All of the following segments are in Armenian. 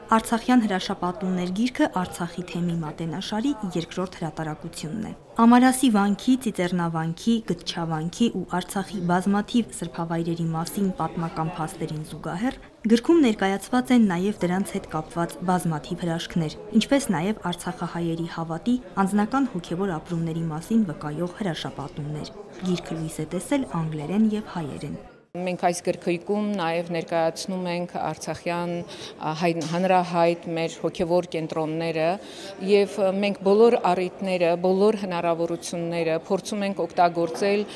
Արցախյան հրաշապատումներ գիրքը Արցախի թեմի մատենաշարի երկրորդ հրատարակությունն է։ Ամարասի վանքի, Ծիծեռնավանքի, Գտչավանքի ու Արցախի բազմաթիվ սրբավայրերի մասին պատմական փաստերին զուգահեռ գրքում ներկայացված են նաև դրանց հետ կապված բազմաթիվ հրաշքներ, ինչպես նաև արցախահայերի հավատի, անձնական հոգևոր ապրումների մասին վկայող հրաշապատումներ։ Գիրքը լույս է տեսել անգլերեն եւ հայերեն։ Մենք այս գրքույկում նաև ներկայացնում ենք արցախյան հանրահայտ մեր հոգևոր կենտրոնները եւ մենք բոլոր առիթները, բոլոր հնարավորությունները փորձում ենք օգտագործել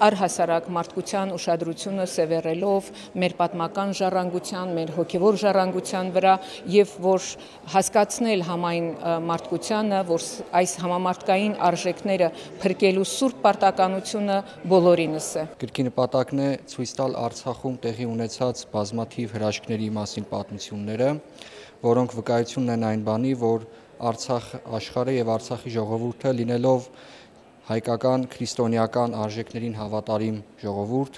առհասարակ մարդկության ուշադրությունը սևեռելով մեր պատմական ժառանգության, մեր հոգևոր ժառանգության վրա եւ որ հասկացնել համայն մարդկությանը, որ այս համամարտկային արժեքները փրկելու սուրբ պարտականությունը բոլորինս է։ Գրքի նպատակն է ցույց տալ Արցախում տեղի ունեցած բազմաթիվ հրաշքների մասին պատմությունները, որոնք վկայություն են այն բանի, որ Արցախ աշխարհը եւ Արցախի ժողովուրդը լինելով հայկական քրիստոնեական արժեքներին հավատարիմ ժողովուրդ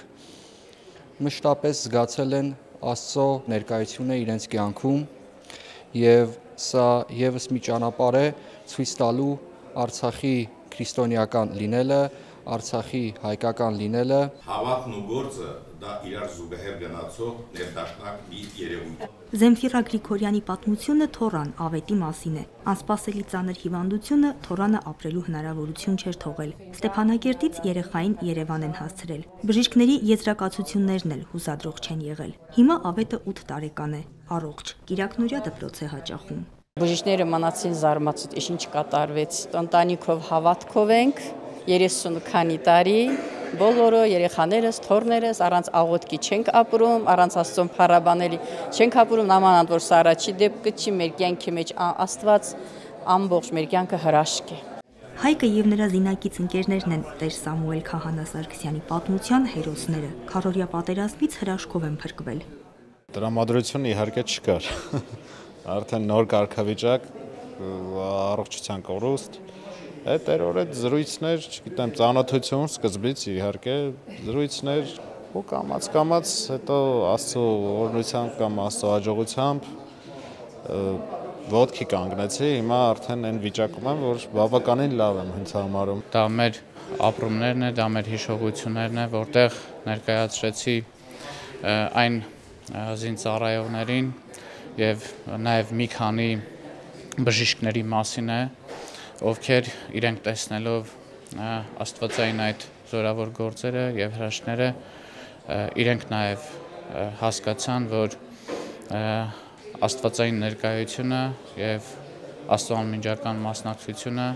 մշտապես զգացել են Աստծո ներկայությունը իրենց կյանքում եւ սա եւս մի ճանապարհ է ցույց տալու Արցախի քրիստոնեական լինելը, Արցախի հայկական լինելը։ Հավատն ու գործը դա իրար զուգահեռ գնացող ներդաշնակ մի երևույթ։ Զեմֆիրա Գրիգորյանի պատմությունը Թորան ավետի մասին է։ Անսպասելի ծանր հիվանդությունը Թորանը ապրելու հնարավորություն չէր թողել։ Ստեփանագերտից երեխային Երևան են հասցրել։ Բժիշկների եզրակացություններն էլ հուսադրող չեն եղել։ Հիմա ավետը 8 տարեկան է, առողջ, կիրակնօրյա դպրոց է հաճախում։ Բժիշկները մնացին զարմացած, ինչ կատարվեց։ Ընտանիքով հավատքով ենք 30 քանի տարի, բոլորը երեխաներս, թորներս առանց աղոթքի չենք ապրում, առանց Աստծուն փառաբանելի չենք ապրում, նամանանդ որ սա առաջի դեպքը չի, մեր կյանքի մեջ Աստված ամբողջ մեր կյանքը հրաշք է։ Հայկը եւ նրա զինակից ընկերներն են Տեր Սամուել Քահանա Սարգսյանի պատմության հերոսները, քառօրյա պատերազմից հրաշքով են փրկվել։ Տրամադրությունը իհարկե չկար։ Արդեն նոր կարգավիճակ, առողջության կորուստ, այդ զրույցներ, չգիտեմ, ծանոթություն սկզբից իհարկե զրույցներ ու կամաց հետո Աստծո օրհնությամբ կամ Աստծո հաջողությամբ ոտքի կանգնեցի, հիմա արդեն այն վիճակում եմ, որ բավականին լավ եմ ինձ համարում։ Դա մեր ապրումներն է, դա մեր հիշողություններն է, որտեղ ներկայացրեցի այն զինծառայողներին եւ նաեւ մի քանի բժիշկների մասին է, ովքեր իրենք տեսնելով աստվածային այդ զորավոր գործերը եւ հրաշքները իրենք նաեւ հասկացան, որ աստվածային ներկայությունը եւ Աստծո անմիջական մասնակցությունը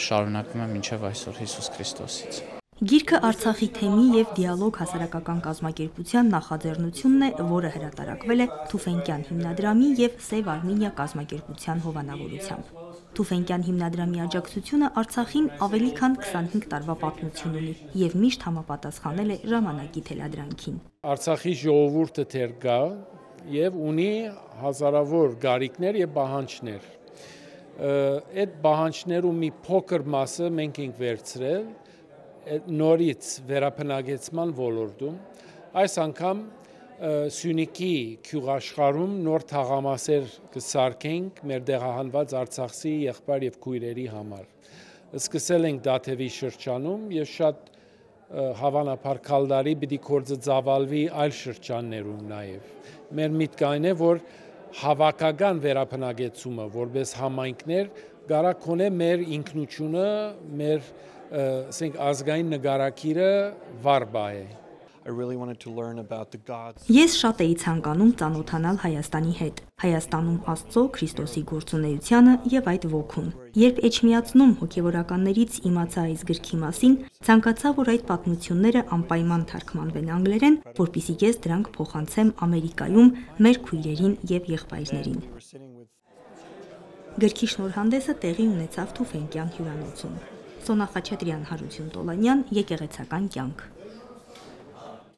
շարունակվում է մինչեւ այսօր Հիսուս Քրիստոսից։ Գիրքը Արցախի թեմի եւ դիալոգ հասարակական կազմակերպության նախաձեռնությունն է, որը հրատարակվել է Թուֆենկյան հիմնադրամի եւ Սև Արմենիա կազմակերպության հովանավորությամբ։ Թուֆենկյան հիմնադրամի աջակցությունը Արցախին ավելի քան 25 տարվա պատմություն ունի եւ միշտ համապատասխանել է ժամանակի թելադրանքին։ Արցախի ժողովուրդը թեր գա եւ ունի հազարավոր գարիկներ եւ պահանջներ։ Այդ պահանջներու մի փոքր մասը մենք ենք վերցրել նորից վերապնագեցման ոլորտում։ Այս անգամ Սյունիքի գյուղաշխարհում նոր թաղամասեր կսարքենք մեր դեղահանված Արցախցի եղբայր եւ քույրերի համար։ Սկսել ենք Դաթևի շրջանում եւ շատ հավանաբար քալդարի պիտի կորձը ծավալվի այլ շրջաններում նաեւ։ Մեր միտքը այն է, որ հավաքական վերապնագեցումը որպես համայնքներ գարա կոնե մեր ինքնությունը, մեր ազգային նկարակիրը վարբա է։ Ես շատ էի ցանկանում ծանոթանալ Հայաստանի հետ, Հայաստանում Աստծո Քրիստոսի գործունեությանը եւ այդ ոգուն։ Երբ Էջմիածնում հոգեվորականներից իմացա այս գրքի մասին, ցանկացա, որ այդ պատմությունները անպայման թարգմանվեն անգլերեն, որպեսզի ես դրանք փոխանցեմ Ամերիկայում մեր քույրերին եւ եղբայրներին։ Գրքի շնորհանդեսը տեղի ունեցավ Թուֆենկյան հյուրանոցում։ Սոնա Խաչատրյան, Հարություն Տոլանյան, Եկեղեցական կյանք։